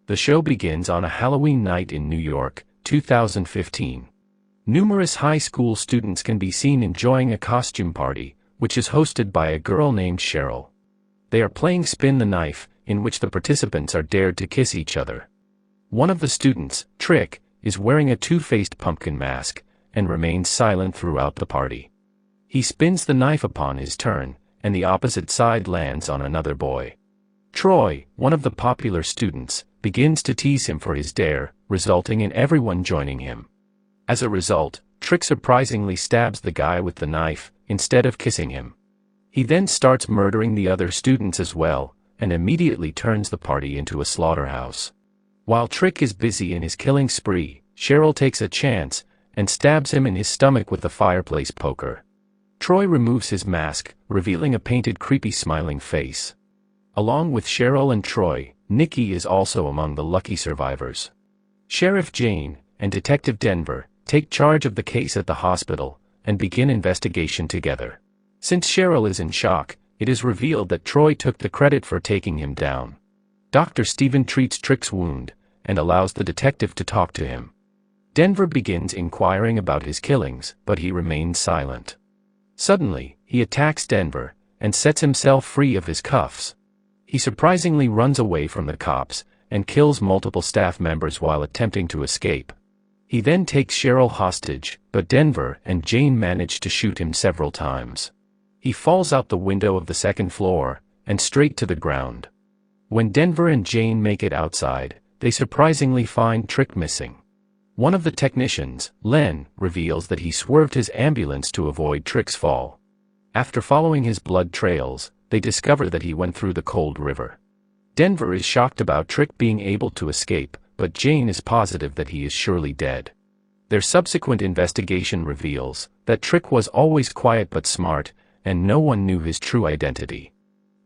The show begins on a Halloween night in New York, 2015. Numerous high school students can be seen enjoying a costume party, which is hosted by a girl named Cheryl. They are playing Spin the Knife, in which the participants are dared to kiss each other. One of the students, Trick, is wearing a two-faced pumpkin mask, and remains silent throughout the party. He spins the knife upon his turn, and the opposite side lands on another boy. Troy, one of the popular students, begins to tease him for his dare, resulting in everyone joining him. As a result, Trick surprisingly stabs the guy with the knife, instead of kissing him. He then starts murdering the other students as well, and immediately turns the party into a slaughterhouse. While Trick is busy in his killing spree, Cheryl takes a chance, and stabs him in his stomach with a fireplace poker. Troy removes his mask, revealing a painted creepy smiling face. Along with Cheryl and Troy, Nikki is also among the lucky survivors. Sheriff Jane and Detective Denver take charge of the case at the hospital, and begin investigation together. Since Cheryl is in shock, it is revealed that Troy took the credit for taking him down. Dr. Steven treats Trick's wound, and allows the detective to talk to him. Denver begins inquiring about his killings, but he remains silent. Suddenly, he attacks Denver, and sets himself free of his cuffs. He surprisingly runs away from the cops, and kills multiple staff members while attempting to escape. He then takes Cheryl hostage, but Denver and Jane manage to shoot him several times. He falls out the window of the second floor, and straight to the ground. When Denver and Jane make it outside, they surprisingly find Trick missing. One of the technicians, Len, reveals that he swerved his ambulance to avoid Trick's fall. After following his blood trails, they discover that he went through the cold river. Denver is shocked about Trick being able to escape, but Jane is positive that he is surely dead. Their subsequent investigation reveals that Trick was always quiet but smart, and no one knew his true identity.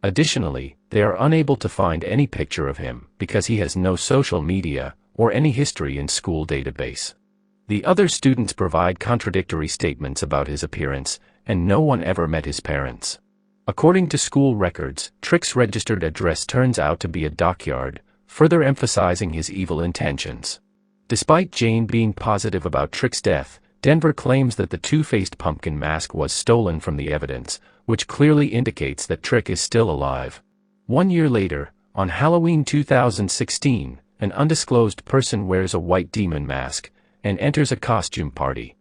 Additionally, they are unable to find any picture of him because he has no social media or any history in school database. The other students provide contradictory statements about his appearance, and no one ever met his parents. According to school records, Trick's registered address turns out to be a dockyard, further emphasizing his evil intentions. Despite Jane being positive about Trick's death, Denver claims that the two-faced pumpkin mask was stolen from the evidence, which clearly indicates that Trick is still alive. 1 year later, on Halloween 2016, an undisclosed person wears a white demon mask and enters a costume party.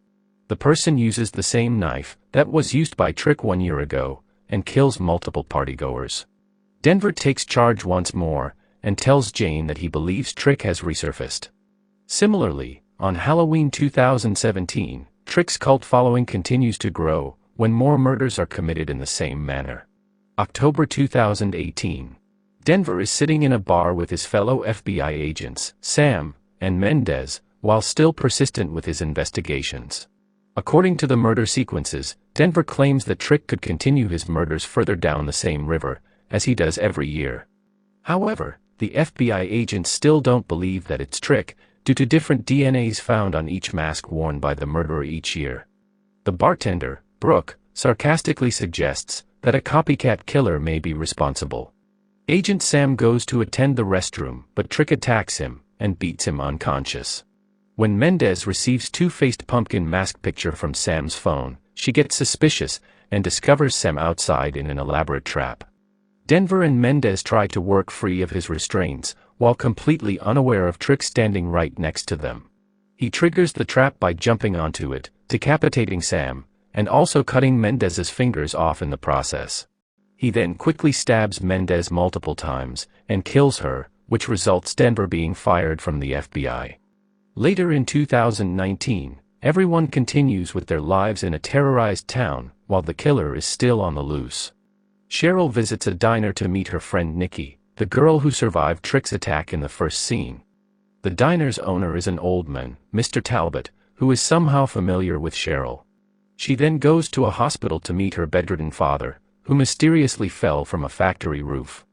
The person uses the same knife that was used by Trick 1 year ago, and kills multiple partygoers. Denver takes charge once more, and tells Jane that he believes Trick has resurfaced. Similarly, on Halloween 2017, Trick's cult following continues to grow, when more murders are committed in the same manner. October 2018. Denver is sitting in a bar with his fellow FBI agents, Sam and Mendez, while still persistent with his investigations. According to the murder sequences, Denver claims that Trick could continue his murders further down the same river, as he does every year. However, the FBI agents still don't believe that it's Trick, due to different DNAs found on each mask worn by the murderer each year. The bartender, Brooke, sarcastically suggests that a copycat killer may be responsible. Agent Sam goes to attend the restroom, but Trick attacks him and beats him unconscious. When Mendez receives two-faced pumpkin mask picture from Sam's phone, she gets suspicious and discovers Sam outside in an elaborate trap. Denver and Mendez try to work free of his restraints, while completely unaware of Trick standing right next to them. He triggers the trap by jumping onto it, decapitating Sam, and also cutting Mendez's fingers off in the process. He then quickly stabs Mendez multiple times, and kills her, which results Denver being fired from the FBI. Later in 2019, everyone continues with their lives in a terrorized town, while the killer is still on the loose. Cheryl visits a diner to meet her friend Nikki, the girl who survived Trick's attack in the first scene. The diner's owner is an old man, Mr. Talbot, who is somehow familiar with Cheryl. She then goes to a hospital to meet her bedridden father, who mysteriously fell from a factory roof.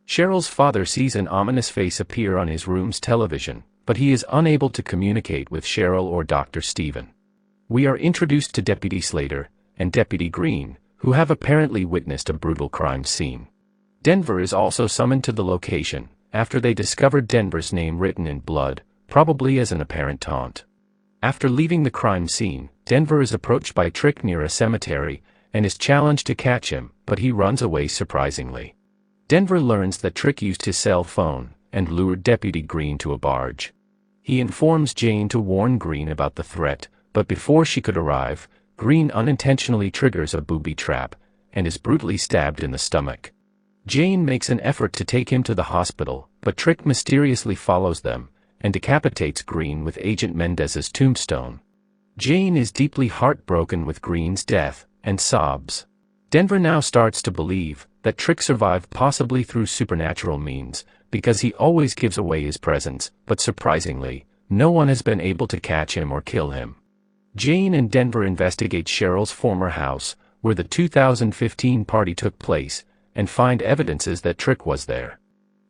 Cheryl's father sees an ominous face appear on his room's television, but he is unable to communicate with Cheryl or Dr. Steven. We are introduced to Deputy Slater and Deputy Green, who have apparently witnessed a brutal crime scene. Denver is also summoned to the location, after they discovered Denver's name written in blood, probably as an apparent taunt. After leaving the crime scene, Denver is approached by Trick near a cemetery, and is challenged to catch him, but he runs away surprisingly. Denver learns that Trick used his cell phone, and lured Deputy Green to a barge. He informs Jane to warn Green about the threat, but before she could arrive, Green unintentionally triggers a booby trap, and is brutally stabbed in the stomach. Jane makes an effort to take him to the hospital, but Trick mysteriously follows them, and decapitates Green with Agent Mendez's tombstone. Jane is deeply heartbroken with Green's death, and sobs. Denver now starts to believe that Trick survived possibly through supernatural means, because he always gives away his presence, but surprisingly, no one has been able to catch him or kill him. Jane and Denver investigate Cheryl's former house, where the 2015 party took place, and find evidences that Trick was there.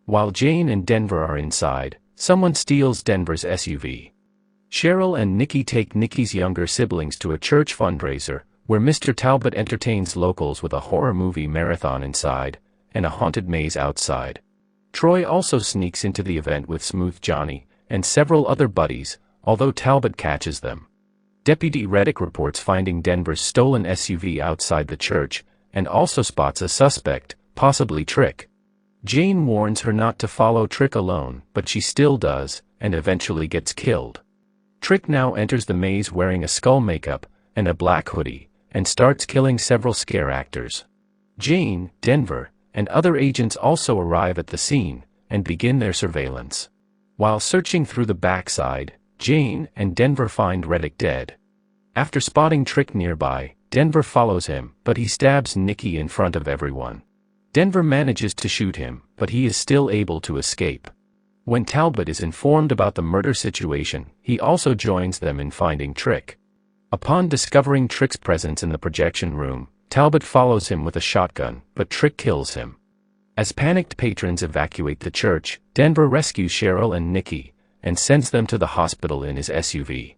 While Jane and Denver are inside, someone steals Denver's SUV. Cheryl and Nikki take Nikki's younger siblings to a church fundraiser, where Mr. Talbot entertains locals with a horror movie marathon inside, and a haunted maze outside. Troy also sneaks into the event with Smooth Johnny, and several other buddies, although Talbot catches them. Deputy Reddick reports finding Denver's stolen SUV outside the church, and also spots a suspect, possibly Trick. Jane warns her not to follow Trick alone, but she still does, and eventually gets killed. Trick now enters the maze wearing a skull makeup and a black hoodie, and starts killing several scare actors. Jane, Denver, and other agents also arrive at the scene, and begin their surveillance. While searching through the backside, Jane and Denver find Reddick dead. After spotting Trick nearby, Denver follows him, but he stabs Nikki in front of everyone. Denver manages to shoot him, but he is still able to escape. When Talbot is informed about the murder situation, he also joins them in finding Trick. Upon discovering Trick's presence in the projection room, Talbot follows him with a shotgun, but Trick kills him. As panicked patrons evacuate the church, Denver rescues Cheryl and Nikki, and sends them to the hospital in his SUV.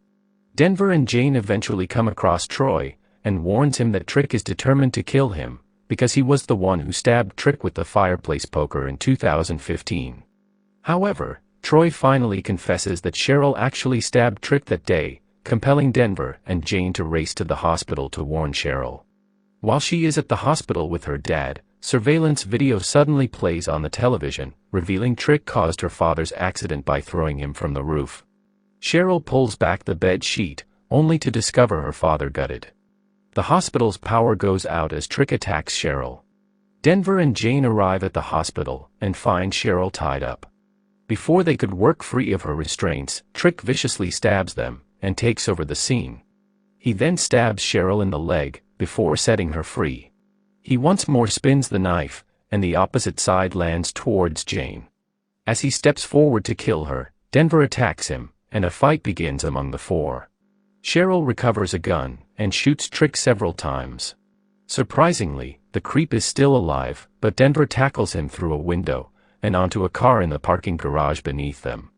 Denver and Jane eventually come across Troy, and warns him that Trick is determined to kill him, because he was the one who stabbed Trick with the fireplace poker in 2015. However, Troy finally confesses that Cheryl actually stabbed Trick that day, compelling Denver and Jane to race to the hospital to warn Cheryl. While she is at the hospital with her dad, surveillance video suddenly plays on the television, revealing Trick caused her father's accident by throwing him from the roof. Cheryl pulls back the bed sheet, only to discover her father gutted. The hospital's power goes out as Trick attacks Cheryl. Denver and Jane arrive at the hospital, and find Cheryl tied up. Before they could work free of her restraints, Trick viciously stabs them, and takes over the scene. He then stabs Cheryl in the leg, before setting her free. He once more spins the knife, and the opposite side lands towards Jane. As he steps forward to kill her, Denver attacks him, and a fight begins among the four. Cheryl recovers a gun, and shoots Trick several times. Surprisingly, the creep is still alive, but Denver tackles him through a window, and onto a car in the parking garage beneath them.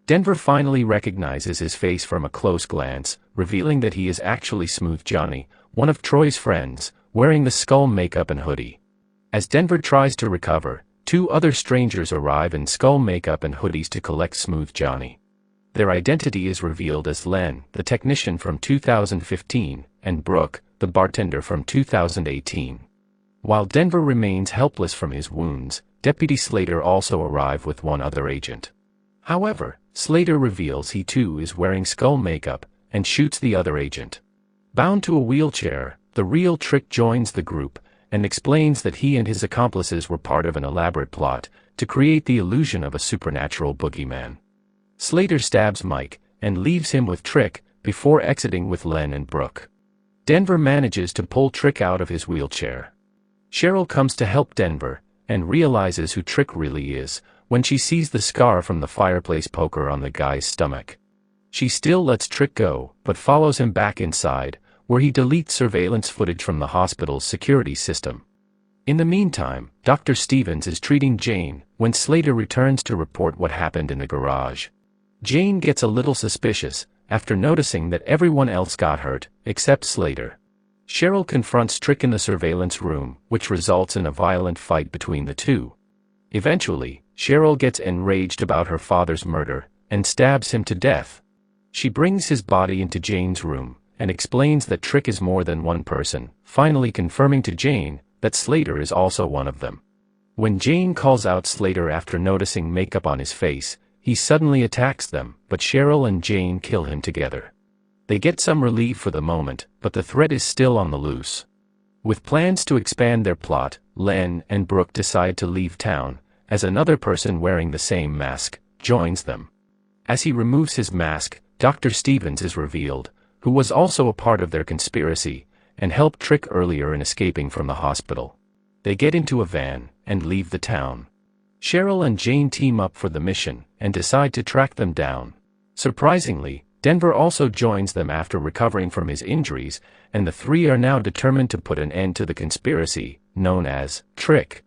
Denver finally recognizes his face from a close glance, revealing that he is actually Smooth Johnny, one of Troy's friends, wearing the skull makeup and hoodie. As Denver tries to recover, two other strangers arrive in skull makeup and hoodies to collect Smooth Johnny. Their identity is revealed as Len, the technician from 2015, and Brooke, the bartender from 2018. While Denver remains helpless from his wounds, Deputy Slater also arrives with one other agent. However, Slater reveals he too is wearing skull makeup, and shoots the other agent. Bound to a wheelchair, the real Trick joins the group, and explains that he and his accomplices were part of an elaborate plot to create the illusion of a supernatural boogeyman. Slater stabs Mike, and leaves him with Trick, before exiting with Len and Brooke. Denver manages to pull Trick out of his wheelchair. Cheryl comes to help Denver, and realizes who Trick really is, when she sees the scar from the fireplace poker on the guy's stomach. She still lets Trick go, but follows him back inside, where he deletes surveillance footage from the hospital's security system. In the meantime, Dr. Stevens is treating Jane, when Slater returns to report what happened in the garage. Jane gets a little suspicious, after noticing that everyone else got hurt, except Slater. Cheryl confronts Trick in the surveillance room, which results in a violent fight between the two. Eventually, Cheryl gets enraged about her father's murder and stabs him to death. She brings his body into Jane's room and explains that Trick is more than one person, finally confirming to Jane that Slater is also one of them. When Jane calls out Slater after noticing makeup on his face, he suddenly attacks them, but Cheryl and Jane kill him together. They get some relief for the moment, but the threat is still on the loose. With plans to expand their plot, Len and Brooke decide to leave town, as another person wearing the same mask joins them. As he removes his mask, Dr. Stevens is revealed, who was also a part of their conspiracy, and helped Trick earlier in escaping from the hospital. They get into a van and leave the town. Cheryl and Jane team up for the mission and decide to track them down. Surprisingly, Denver also joins them after recovering from his injuries, and the three are now determined to put an end to the conspiracy, known as Trick.